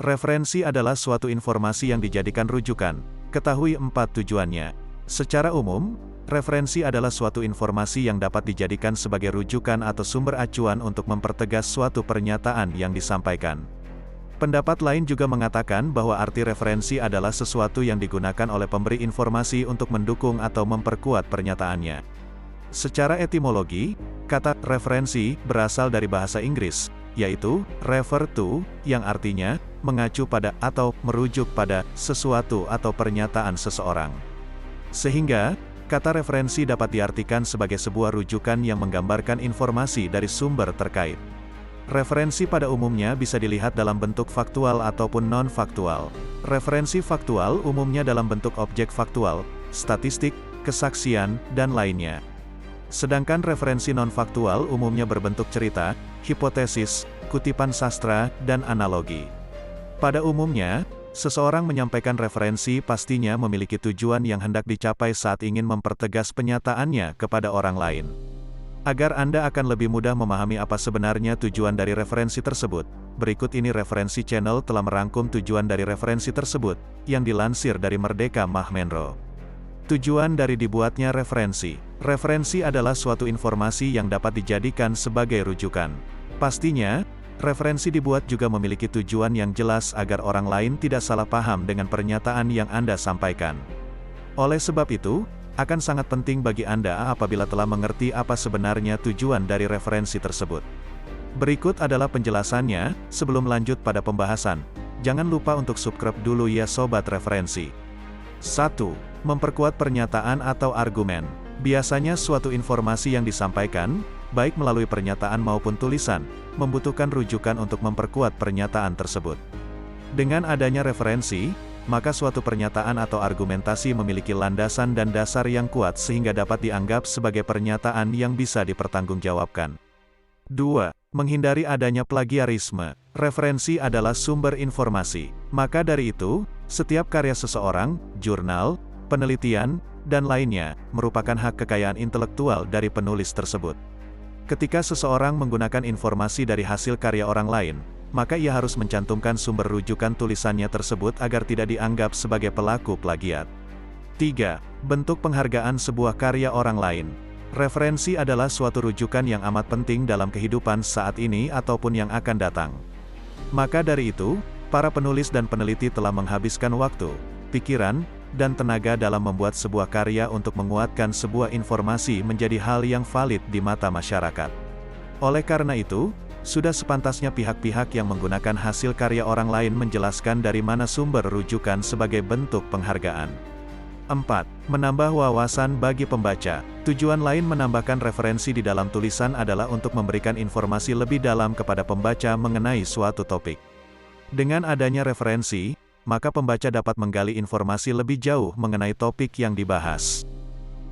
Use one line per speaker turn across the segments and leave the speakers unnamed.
Referensi adalah suatu informasi yang dijadikan rujukan. Ketahui 4 tujuannya. Secara umum, referensi adalah suatu informasi yang dapat dijadikan sebagai rujukan atau sumber acuan untuk mempertegas suatu pernyataan yang disampaikan. Pendapat lain juga mengatakan bahwa arti referensi adalah sesuatu yang digunakan oleh pemberi informasi untuk mendukung atau memperkuat pernyataannya. Secara etimologi, kata referensi berasal dari bahasa Inggris, yaitu refer to, yang artinya mengacu pada atau merujuk pada sesuatu atau pernyataan seseorang. Sehingga, kata referensi dapat diartikan sebagai sebuah rujukan yang menggambarkan informasi dari sumber terkait. Referensi pada umumnya bisa dilihat dalam bentuk faktual ataupun non-faktual. Referensi faktual umumnya dalam bentuk objek faktual, statistik, kesaksian, dan lainnya. Sedangkan referensi non-faktual umumnya berbentuk cerita, hipotesis, kutipan sastra, dan analogi. Pada umumnya, seseorang menyampaikan referensi pastinya memiliki tujuan yang hendak dicapai saat ingin mempertegas penyataannya kepada orang lain. Agar Anda akan lebih mudah memahami apa sebenarnya tujuan dari referensi tersebut, berikut ini referensi channel telah merangkum tujuan dari referensi tersebut, yang dilansir dari Merdeka Mahmenro. Tujuan dari dibuatnya referensi. Referensi adalah suatu informasi yang dapat dijadikan sebagai rujukan. Pastinya, referensi dibuat juga memiliki tujuan yang jelas agar orang lain tidak salah paham dengan pernyataan yang Anda sampaikan. Oleh sebab itu, akan sangat penting bagi Anda apabila telah mengerti apa sebenarnya tujuan dari referensi tersebut. Berikut adalah penjelasannya. Sebelum lanjut pada pembahasan, jangan lupa untuk subscribe dulu ya Sobat Referensi. 1. Memperkuat pernyataan atau argumen. Biasanya suatu informasi yang disampaikan, baik melalui pernyataan maupun tulisan, membutuhkan rujukan untuk memperkuat pernyataan tersebut. Dengan adanya referensi, maka suatu pernyataan atau argumentasi memiliki landasan dan dasar yang kuat sehingga dapat dianggap sebagai pernyataan yang bisa dipertanggungjawabkan. 2. Menghindari adanya plagiarisme. Referensi adalah sumber informasi. Maka dari itu, setiap karya seseorang, jurnal, penelitian, dan lainnya, merupakan hak kekayaan intelektual dari penulis tersebut. Ketika seseorang menggunakan informasi dari hasil karya orang lain, maka ia harus mencantumkan sumber rujukan tulisannya tersebut agar tidak dianggap sebagai pelaku plagiat. 3. Bentuk penghargaan sebuah karya orang lain. Referensi adalah suatu rujukan yang amat penting dalam kehidupan saat ini ataupun yang akan datang. Maka dari itu, para penulis dan peneliti telah menghabiskan waktu, pikiran, dan tenaga dalam membuat sebuah karya untuk menguatkan sebuah informasi menjadi hal yang valid di mata masyarakat. Oleh karena itu, sudah sepantasnya pihak-pihak yang menggunakan hasil karya orang lain menjelaskan dari mana sumber rujukan sebagai bentuk penghargaan. 4. Menambah wawasan bagi pembaca. Tujuan lain menambahkan referensi di dalam tulisan adalah untuk memberikan informasi lebih dalam kepada pembaca mengenai suatu topik. Dengan adanya referensi, maka pembaca dapat menggali informasi lebih jauh mengenai topik yang dibahas.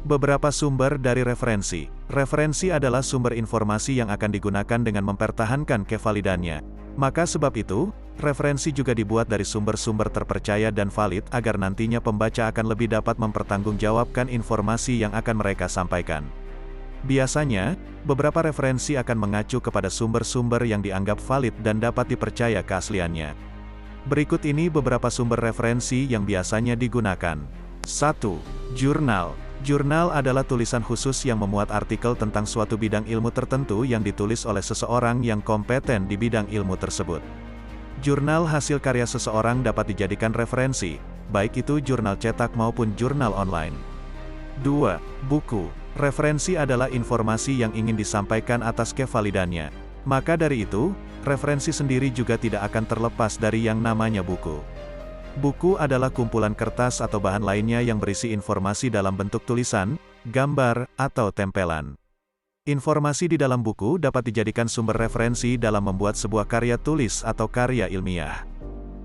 Beberapa sumber dari referensi. Referensi adalah sumber informasi yang akan digunakan dengan mempertahankan kevalidannya. Maka sebab itu, referensi juga dibuat dari sumber-sumber terpercaya dan valid agar nantinya pembaca akan lebih dapat mempertanggungjawabkan informasi yang akan mereka sampaikan. Biasanya, beberapa referensi akan mengacu kepada sumber-sumber yang dianggap valid dan dapat dipercaya keasliannya. Berikut ini beberapa sumber referensi yang biasanya digunakan. 1. Jurnal. Jurnal adalah tulisan khusus yang memuat artikel tentang suatu bidang ilmu tertentu yang ditulis oleh seseorang yang kompeten di bidang ilmu tersebut. Jurnal hasil karya seseorang dapat dijadikan referensi, baik itu jurnal cetak maupun jurnal online. 2. Buku. Referensi adalah informasi yang ingin disampaikan atas kevalidannya. Maka dari itu, referensi sendiri juga tidak akan terlepas dari yang namanya buku. Buku adalah kumpulan kertas atau bahan lainnya yang berisi informasi dalam bentuk tulisan, gambar, atau tempelan. Informasi di dalam buku dapat dijadikan sumber referensi dalam membuat sebuah karya tulis atau karya ilmiah.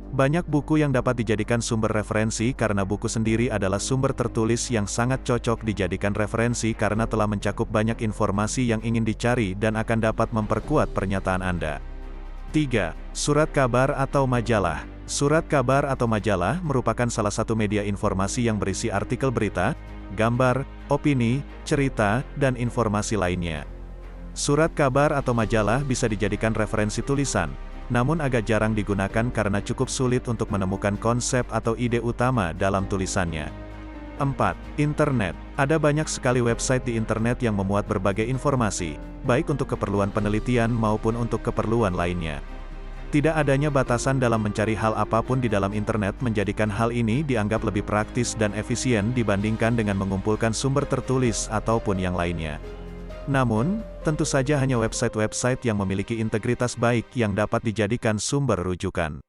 Banyak buku yang dapat dijadikan sumber referensi karena buku sendiri adalah sumber tertulis yang sangat cocok dijadikan referensi karena telah mencakup banyak informasi yang ingin dicari dan akan dapat memperkuat pernyataan Anda. 3. Surat kabar atau majalah. Surat kabar atau majalah merupakan salah satu media informasi yang berisi artikel berita, gambar, opini, cerita, dan informasi lainnya. Surat kabar atau majalah bisa dijadikan referensi tulisan, namun agak jarang digunakan karena cukup sulit untuk menemukan konsep atau ide utama dalam tulisannya. 4. Internet. Ada banyak sekali website di internet yang memuat berbagai informasi, baik untuk keperluan penelitian maupun untuk keperluan lainnya. Tidak adanya batasan dalam mencari hal apapun di dalam internet menjadikan hal ini dianggap lebih praktis dan efisien dibandingkan dengan mengumpulkan sumber tertulis ataupun yang lainnya. Namun, tentu saja hanya website-website yang memiliki integritas baik yang dapat dijadikan sumber rujukan.